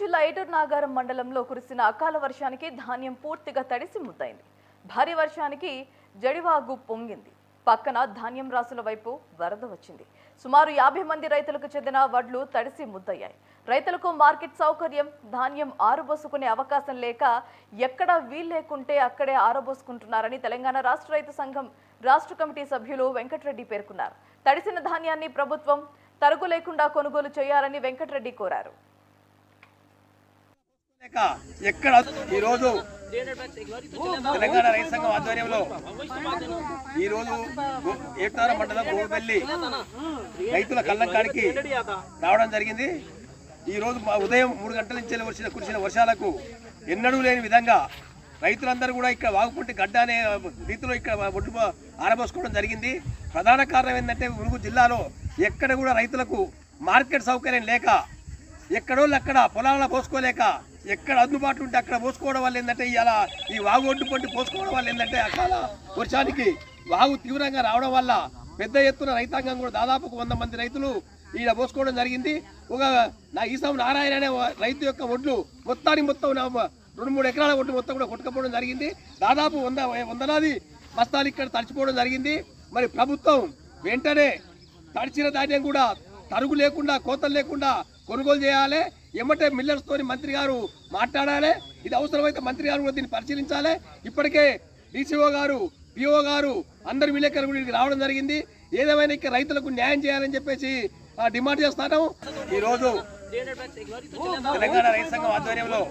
జిల్లా ఏటూరు నాగారం మండలంలో కురిసిన అకాల వర్షానికి ధాన్యం పూర్తిగా తడిసి ముద్దైంది. భారీ వర్షానికి జడివాగు పొంగింది. పక్కన ధాన్యం రాసుల వైపు వరద వచ్చింది. సుమారు 50 మంది రైతులకు చెందిన వడ్లు తడిసి ముద్దయ్యాయి. రైతులకు మార్కెట్ సౌకర్యం, ధాన్యం ఆరబోసుకునే అవకాశం లేక ఎక్కడ వీల్లేకుంటే అక్కడే ఆరబోసుకుంటున్నారని తెలంగాణ రాష్ట్ర రైతు సంఘం రాష్ట్ర కమిటీ సభ్యులు వెంకటరెడ్డి పేర్కొన్నారు. తడిసిన ధాన్యాన్ని ప్రభుత్వం తరుగు లేకుండా కొనుగోలు చేయాలని వెంకటరెడ్డి కోరారు. ఎక్కడ ఈరోజు తెలంగాణ రైతు సంఘం ఆధ్వర్యంలో ఈరోజు ఏటారం మండలం గోపల్లి రైతుల కళ్ళంకాడికి రావడం జరిగింది. ఈరోజు ఉదయం 3 గంటల నుంచి కురిసిన వర్షాలకు ఎన్నడూ లేని విధంగా రైతులందరూ కూడా ఇక్కడ వాగుకుంటే గడ్డ అనే రీతిలో ఇక్కడ ఒడ్డు ఆరబోసుకోవడం జరిగింది. ప్రధాన కారణం ఏంటంటే ములుగు జిల్లాలో ఎక్కడ కూడా రైతులకు మార్కెట్ సౌకర్యం లేక ఎక్కడోళ్ళు అక్కడ పొలాలను పోసుకోలేక ఎక్కడ అందుబాటులో ఉంటే అక్కడ పోసుకోవడం వల్ల ఏంటంటే ఇలా ఈ వాగు ఒడ్డు పొంటి పోసుకోవడం వల్ల ఏంటంటే అకాల వర్షానికి వాగు తీవ్రంగా రావడం వల్ల పెద్ద ఎత్తున రైతాంగం కూడా దాదాపు 100 మంది రైతులు ఈడ పోసుకోవడం జరిగింది. ఈసం నారాయణ అనే రైతు యొక్క ఒడ్లు మొత్తం 2-3 ఎకరాల ఒడ్డు మొత్తం కూడా కొట్టుకపోవడం జరిగింది. దాదాపు 100 బస్తాలు ఇక్కడ తడిచిపోవడం జరిగింది. మరి ప్రభుత్వం వెంటనే తడిచిన ధాన్యం కూడా తరుగు లేకుండా కోతలు లేకుండా కొనుగోలు చేయాలి. ఎమ్మటే మిల్లర్స్తో మంత్రి గారు మాట్లాడాలి. ఇది అవసరమైతే మంత్రి గారు కూడా దీన్ని పరిశీలించాలి. ఇప్పటికే డీసీఓ గారు, పిఓ గారు అందరు విలేకరులు కూడా రావడం జరిగింది. ఏదేమైనా ఇక్కడ రైతులకు న్యాయం చేయాలని చెప్పేసి డిమాండ్ చేస్తాను. ఈరోజు తెలంగాణ రైతు సంఘం ఆధ్వర్యంలో